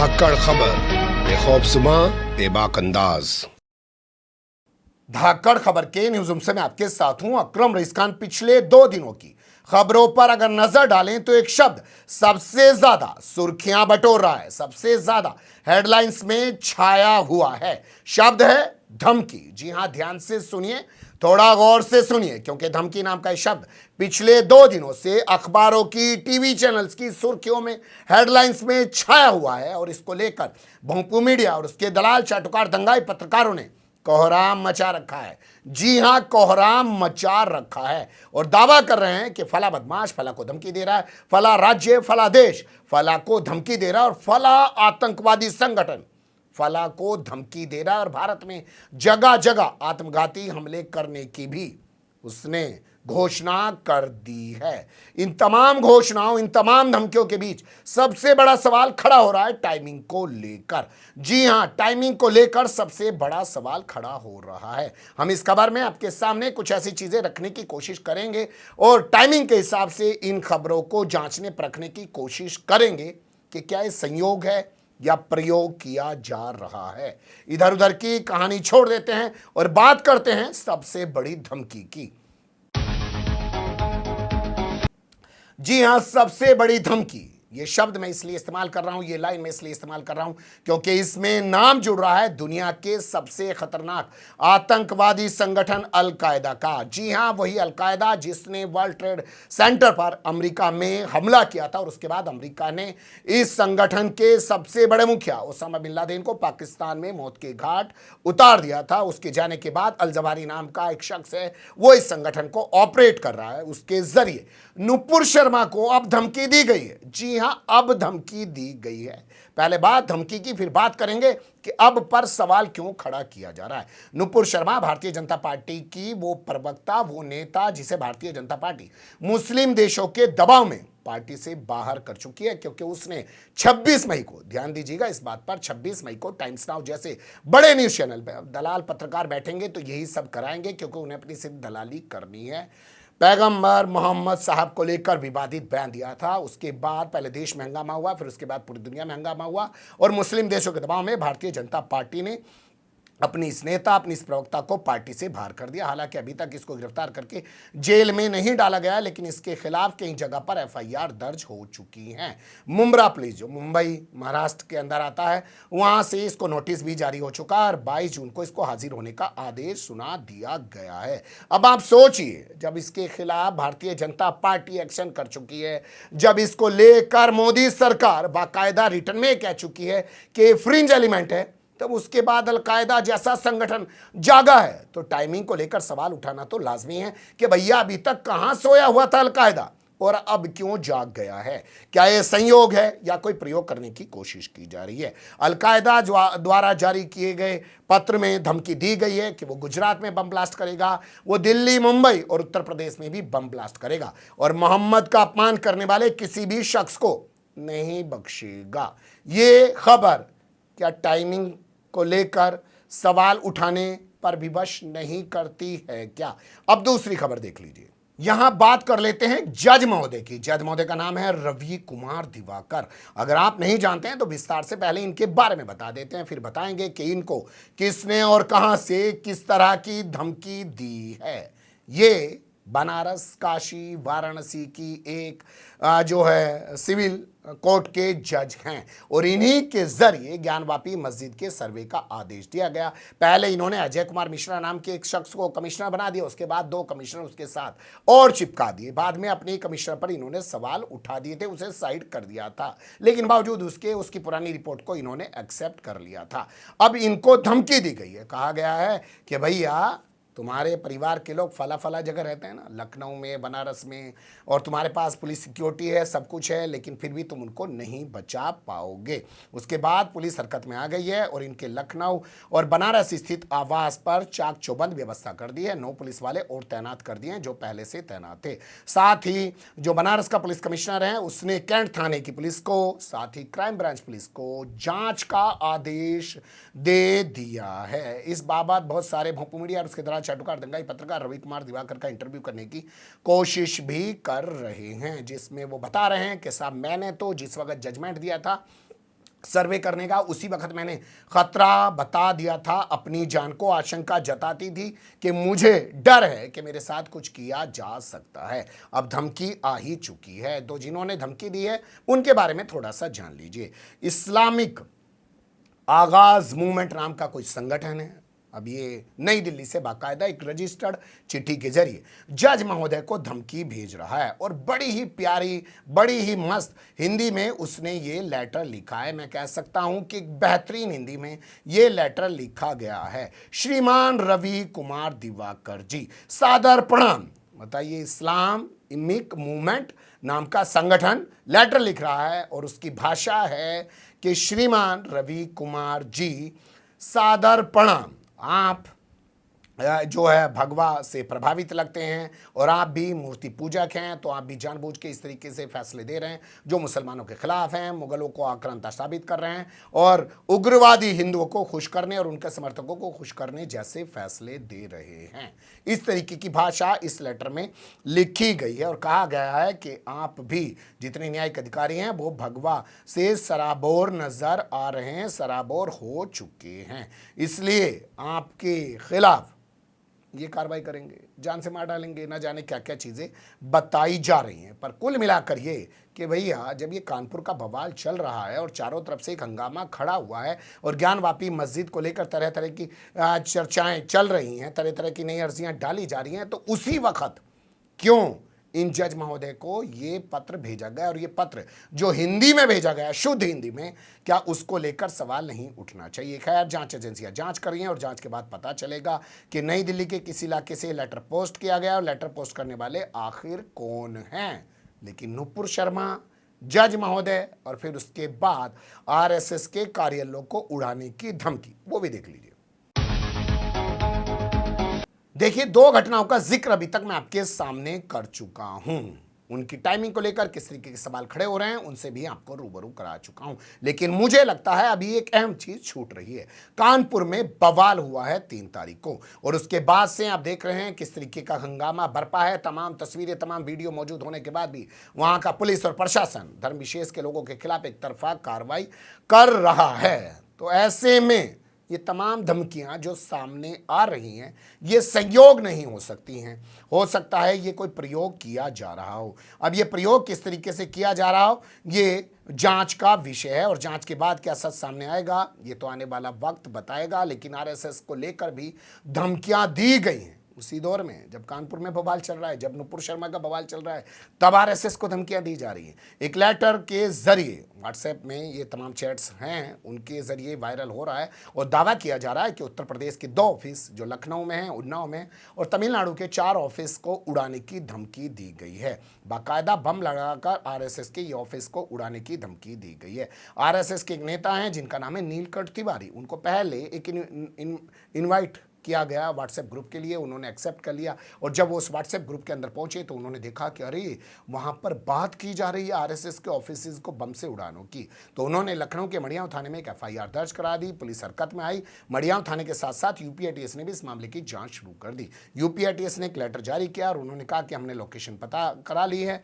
धाकड़ खबर बेखौफजुमा बेबाक अंदाज। धाकड़ खबर के न्यूज रूम से मैं आपके साथ हूं अकरम रईस खान। पिछले 2 दिनों की खबरों पर अगर नजर डालें तो एक शब्द सबसे ज्यादा सुर्खियां बटोर रहा है, सबसे ज्यादा हेडलाइंस में छाया हुआ है। शब्द है धमकी। जी हां, ध्यान से सुनिए, थोड़ा गौर से सुनिए, क्योंकि धमकी नाम का यह शब्द पिछले 2 दिनों से अखबारों की, टीवी चैनल्स की सुर्खियों में, हेडलाइंस में छाया हुआ है। और इसको लेकर भोंपू मीडिया और उसके दलाल चाटुकार दंगाई पत्रकारों ने कोहराम मचा रखा है। जी हां, कोहराम मचा रखा है और दावा कर रहे हैं कि फला बदमाश फला को धमकी दे रहा है, फला राज्य, फला देश फला को धमकी दे रहा है और फला आतंकवादी संगठन फला को धमकी दे रहा है। और भारत में जगह जगह आत्मघाती हमले करने की भी उसने घोषणा कर दी है। इन तमाम घोषणाओं, इन तमाम धमकियों के बीच सबसे बड़ा सवाल खड़ा हो रहा है टाइमिंग को लेकर। जी हां, टाइमिंग को लेकर सबसे बड़ा सवाल खड़ा हो रहा है। हम इस खबर में आपके सामने कुछ ऐसी चीजें रखने की कोशिश करेंगे और टाइमिंग के हिसाब से इन खबरों को जांचने परखने की कोशिश करेंगे कि क्या ये संयोग है या प्रयोग किया जा रहा है। इधर उधर की कहानी छोड़ देते हैं और बात करते हैं सबसे बड़ी धमकी की। जी हां, सबसे बड़ी धमकी। ये शब्द मैं इसलिए इस्तेमाल कर रहा हूं, ये लाइन मैं इसलिए इस्तेमाल कर रहा हूं क्योंकि इसमें नाम जुड़ रहा है दुनिया के सबसे खतरनाक आतंकवादी संगठन अल-कायदा का। जी हां, वही अल-कायदा जिसने वर्ल्ड ट्रेड सेंटर पर अमेरिका में हमला किया था और उसके बाद अमेरिका ने इस संगठन के सबसे बड़े मुखिया ओसामा बिन लादेन को पाकिस्तान में मौत के घाट उतार दिया था। उसके जाने के बाद अल जवाहिरी नाम का एक शख्स है, वो इस संगठन को ऑपरेट कर रहा है। उसके जरिए नुपुर शर्मा को अब धमकी दी गई है। जी हां, अब धमकी दी गई है। पहले बात धमकी की, फिर बात करेंगे कि अब पर सवाल क्यों खड़ा किया जा रहा है। नुपुर शर्मा भारतीय जनता पार्टी की वो प्रवक्ता, वो नेता जिसे भारतीय जनता पार्टी मुस्लिम देशों के दबाव में पार्टी से बाहर कर चुकी है, क्योंकि उसने 26 मई को, ध्यान दीजिएगा इस बात पर, 26 मई को टाइम्स नाउ जैसे बड़े न्यूज चैनल पर दलाल पत्रकार बैठेंगे तो यही सब कराएंगे, क्योंकि उन्हें अपनी सिर्फ दलाली करनी है। पैगंबर मोहम्मद साहब को लेकर विवादित बयान दिया था। उसके बाद पहले देश में हंगामा हुआ, फिर उसके बाद पूरी दुनिया में हंगामा हुआ और मुस्लिम देशों के दबाव में भारतीय जनता पार्टी ने अपनी इस नेता, अपनी इस प्रवक्ता को पार्टी से बाहर कर दिया। हालांकि अभी तक इसको गिरफ्तार करके जेल में नहीं डाला गया, लेकिन इसके खिलाफ कई जगह पर एफआईआर दर्ज हो चुकी हैं। मुंब्रा पुलिस, जो मुंबई महाराष्ट्र के अंदर आता है, वहां से इसको नोटिस भी जारी हो चुका है और 22 जून को इसको हाजिर होने का आदेश सुना दिया गया है। अब आप सोचिए, जब इसके खिलाफ भारतीय जनता पार्टी एक्शन कर चुकी है, जब इसको लेकर मोदी सरकार बाकायदा रिटर्न में कह चुकी है कि फ्रिंज एलिमेंट है, तब उसके बाद अल-कायदा जैसा संगठन जागा है, तो टाइमिंग को लेकर सवाल उठाना तो लाजमी है कि भैया अभी तक कहां सोया हुआ था अल-कायदा और अब क्यों जाग गया है। क्या यह संयोग है या कोई प्रयोग करने की कोशिश की जा रही है। अल-कायदा द्वारा जारी किए गए पत्र में धमकी दी गई है कि वो गुजरात में बम ब्लास्ट करेगा, वो दिल्ली, मुंबई और उत्तर प्रदेश में भी बम ब्लास्ट करेगा और मोहम्मद का अपमान करने वाले किसी भी शख्स को नहीं बख्शेगा। ये खबर क्या टाइमिंग को लेकर सवाल उठाने पर विवश नहीं करती है क्या। अब दूसरी खबर देख लीजिए। यहां बात कर लेते हैं जज महोदय की। जज महोदय का नाम है रवि कुमार दिवाकर। अगर आप नहीं जानते हैं तो विस्तार से पहले इनके बारे में बता देते हैं, फिर बताएंगे कि इनको किसने और कहां से किस तरह की धमकी दी है। ये बनारस, काशी, वाराणसी की एक जो है सिविल कोर्ट के जज हैं और इन्हीं के जरिए ज्ञानवापी मस्जिद के सर्वे का आदेश दिया गया। पहले इन्होंने अजय कुमार मिश्रा नाम के एक शख्स को कमिश्नर बना दिया, उसके बाद 2 कमिश्नर उसके साथ और चिपका दिए। बाद में अपने कमिश्नर पर इन्होंने सवाल उठा दिए थे, उसे साइड कर दिया था, लेकिन बावजूद उसके उसकी पुरानी रिपोर्ट को इन्होंने एक्सेप्ट कर लिया था। अब इनको धमकी दी गई है, कहा गया है कि भैया तुम्हारे परिवार के लोग फला फला जगह रहते हैं ना, लखनऊ में, बनारस में, और तुम्हारे पास पुलिस सिक्योरिटी है, सब कुछ है, लेकिन फिर भी तुम उनको नहीं बचा पाओगे। उसके बाद पुलिस हरकत में आ गई है और इनके लखनऊ और बनारस स्थित आवास पर चाक चौबंद व्यवस्था कर दी है। 9 पुलिस वाले और तैनात कर दिए हैं जो पहले से तैनात थे। साथ ही जो बनारस का पुलिस कमिश्नर है उसने कैंट थाने की पुलिस को, साथ ही क्राइम ब्रांच पुलिस को जांच का आदेश दे दिया है। इस बाबत बहुत सारे भोंपू मीडिया और उसके दौरान चाटुकार दंगाई पत्रकार रवि कुमार दिवाकर का इंटरव्यू करने की कोशिश भी कर रहे हैं, जिसमें वो बता रहे हैं कि साहब मैंने तो जिस वक्त जजमेंट दिया था सर्वे करने का, उसी वक्त मैंने खतरा बता दिया था, अपनी जान को आशंका जताती थी कि मुझे डर है कि मेरे साथ कुछ किया जा सकता है। अब धमकी आ ही चुकी है, तो जिन्होंने धमकी दी है उनके बारे में थोड़ा सा जान लीजिए। इस्लामिक आगाज मूवमेंट नाम का कोई संगठन है, अब ये नई दिल्ली से बाकायदा एक रजिस्टर्ड चिट्ठी के जरिए जज महोदय को धमकी भेज रहा है, और बड़ी ही प्यारी, बड़ी ही मस्त हिंदी में उसने ये लेटर लिखा है। मैं कह सकता हूं कि बेहतरीन हिंदी में ये लेटर लिखा गया है। श्रीमान रवि कुमार दिवाकर जी, सादर प्रणाम। बताइए, इस्लामिक मूवमेंट नाम का संगठन लेटर लिख रहा है और उसकी भाषा है कि श्रीमान रवि कुमार जी, सादर प्रणाम। आप जो है भगवा से प्रभावित लगते हैं और आप भी मूर्ति पूजक हैं, तो आप भी जानबूझ के इस तरीके से फैसले दे रहे हैं जो मुसलमानों के खिलाफ हैं, मुगलों को आक्रांता साबित कर रहे हैं और उग्रवादी हिंदुओं को खुश करने और उनके समर्थकों को खुश करने जैसे फैसले दे रहे हैं। इस तरीके की भाषा इस लेटर में लिखी गई है और कहा गया है कि आप भी जितने न्यायिक अधिकारी हैं वो भगवा से सराबोर नजर आ रहे हैं, सराबोर हो चुके हैं, इसलिए आपके खिलाफ ये कार्रवाई करेंगे, जान से मार डालेंगे, ना जाने क्या क्या चीज़ें बताई जा रही हैं। पर कुल मिलाकर ये कि भैया, जब ये कानपुर का बवाल चल रहा है और चारों तरफ से एक हंगामा खड़ा हुआ है और ज्ञानवापी मस्जिद को लेकर तरह तरह की चर्चाएं चल रही हैं, तरह तरह की नई अर्जियां डाली जा रही हैं, तो उसी वक्त क्यों इन जज महोदय को ये पत्र भेजा गया, और ये पत्र जो हिंदी में भेजा गया, शुद्ध हिंदी में, क्या उसको लेकर सवाल नहीं उठना चाहिए? खैर, जांच एजेंसियां जांच कर रही हैं और जांच के बाद पता चलेगा कि नई दिल्ली के किस इलाके से लेटर पोस्ट किया गया और लेटर पोस्ट करने वाले आखिर कौन हैं। लेकिन नुपुर शर्मा, जज महोदय और फिर उसके बाद आरएसएस के कार्यालयों को उड़ाने की धमकी, वो भी देख लीजिए। देखिए, दो घटनाओं का जिक्र अभी तक मैं आपके सामने कर चुका हूं। उनकी टाइमिंग को लेकर किस तरीके के सवाल खड़े हो रहे हैं उनसे भी आपको रूबरू करा चुका हूं, लेकिन मुझे लगता है अभी एक अहम चीज छूट रही है। कानपुर में बवाल हुआ है 3 तारीख को, और उसके बाद से आप देख रहे हैं किस तरीके का हंगामा बरपा है। तमाम तस्वीरें, तमाम वीडियो मौजूद होने के बाद भी वहां का पुलिस और प्रशासन धर्म विशेष के लोगों के खिलाफ एक तरफा कार्रवाई कर रहा है। तो ऐसे में ये तमाम धमकियां जो सामने आ रही हैं, ये संयोग नहीं हो सकती हैं। हो सकता है ये कोई प्रयोग किया जा रहा हो। अब ये प्रयोग किस तरीके से किया जा रहा हो, ये जांच का विषय है, और जांच के बाद क्या सच सामने आएगा ये तो आने वाला वक्त बताएगा। लेकिन आरएसएस को लेकर भी धमकियां दी गई हैं उसी दौर में जब कानपुर में बवाल चल रहा है, जब नुपुर शर्मा का बवाल चल रहा है, तब आरएसएस को धमकियां दी जा रही हैं। एक लेटर के जरिए, व्हाट्सएप में ये तमाम चैट्स हैं, उनके जरिए वायरल हो रहा है और दावा किया जा रहा है कि उत्तर प्रदेश के 2 ऑफिस जो लखनऊ में हैं, उन्नाव में, और तमिलनाडु के 4 ऑफिस को उड़ाने की धमकी दी गई है। बाकायदा बम लगाकर आरएसएस के ये ऑफिस को उड़ाने की धमकी दी गई है। आरएसएस के एक नेता हैं जिनका नाम है नीलकंठ तिवारी, उनको पहले एक इनवाइट किया गया व्हाट्सएप ग्रुप के लिए, उन्होंने एक्सेप्ट कर लिया, और जब वो उस व्हाट्सएप ग्रुप के अंदर पहुंचे तो उन्होंने देखा कि अरे वहां पर बात की जा रही है आरएसएस के ऑफिस को बम से उड़ाने की। तो उन्होंने लखनऊ के मड़ियाव थाने में एक एफआईआर दर्ज करा दी। पुलिस हरकत में आई। मड़ियाव थाने के साथ साथ यूपीएटीएस ने भी इस मामले की जांच शुरू कर दी। यूपीएटीएस ने एक लेटर जारी किया और उन्होंने कहा कि हमने लोकेशन पता करा ली है।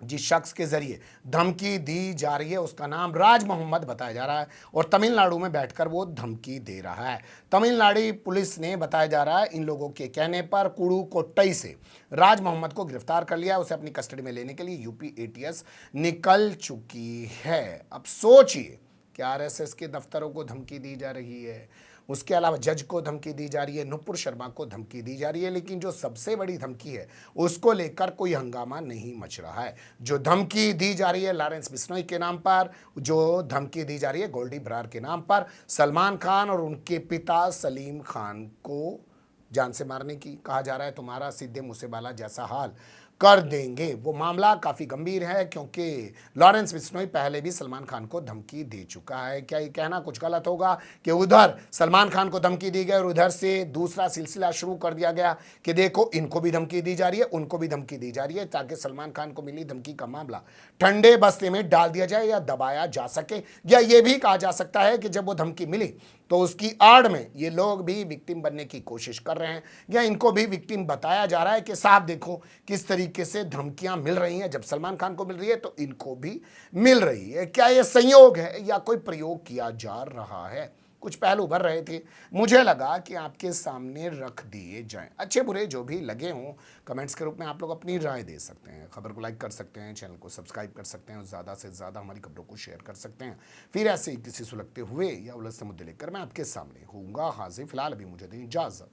जिस शख्स के जरिए धमकी दी जा रही है उसका नाम राज मोहम्मद बताया जा रहा है, और तमिलनाडु में बैठकर वो धमकी दे रहा है। तमिलनाडु पुलिस ने बताया जा रहा है इन लोगों के कहने पर पुडुकोट्टई से राज मोहम्मद को गिरफ्तार कर लिया। उसे अपनी कस्टडी में लेने के लिए यूपीएटीएस निकल चुकी है। अब सोचिए कि आरएसएस के दफ्तरों को धमकी दी जा रही है, उसके अलावा जज को धमकी दी जा रही है, नुपुर शर्मा को धमकी दी जा रही है, लेकिन जो सबसे बड़ी धमकी है उसको लेकर कोई हंगामा नहीं मच रहा है। जो धमकी दी जा रही है लॉरेंस बिश्नोई के नाम पर, जो धमकी दी जा रही है गोल्डी बरार के नाम पर, सलमान खान और उनके पिता सलीम खान को जान से मारने की कहा जा रहा है। तुम्हारा सीधे मूसेवाला जैसा हाल कर देंगे। वो मामला काफ़ी गंभीर है क्योंकि लॉरेंस बिश्नोई पहले भी सलमान खान को धमकी दे चुका है। क्या ये कहना कुछ गलत होगा कि उधर सलमान खान को धमकी दी गई और उधर से दूसरा सिलसिला शुरू कर दिया गया कि देखो इनको भी धमकी दी जा रही है, उनको भी धमकी दी जा रही है, ताकि सलमान खान को मिली धमकी का मामला ठंडे बस्ते में डाल दिया जाए या दबाया जा सके। या ये भी कहा जा सकता है कि जब वो धमकी मिली तो उसकी आड़ में ये लोग भी विक्टिम बनने की कोशिश कर रहे हैं, या इनको भी विक्टिम बताया जा रहा है कि साहब देखो किस तरीके तरीके से धमकियां मिल रही हैं, जब सलमान खान को मिल रही है तो इनको भी मिल रही है। क्या ये संयोग है या कोई प्रयोग किया जा रहा है? कुछ पहलू उभर रहे थे, मुझे लगा कि आपके सामने रख दिए जाएं। अच्छे बुरे जो भी लगे हों, कमेंट्स के रूप में आप लोग अपनी राय दे सकते हैं। खबर को लाइक कर सकते हैं, चैनल को सब्सक्राइब कर सकते हैं और ज़्यादा से ज़्यादा हमारी खबरों को शेयर कर सकते हैं। फिर ऐसे ही किसी सुलगते हुए या उलझते मुद्दे लेकर मैं आपके सामने होऊंगा हाजिर। फिलहाल अभी मुझे दें इजाज़त।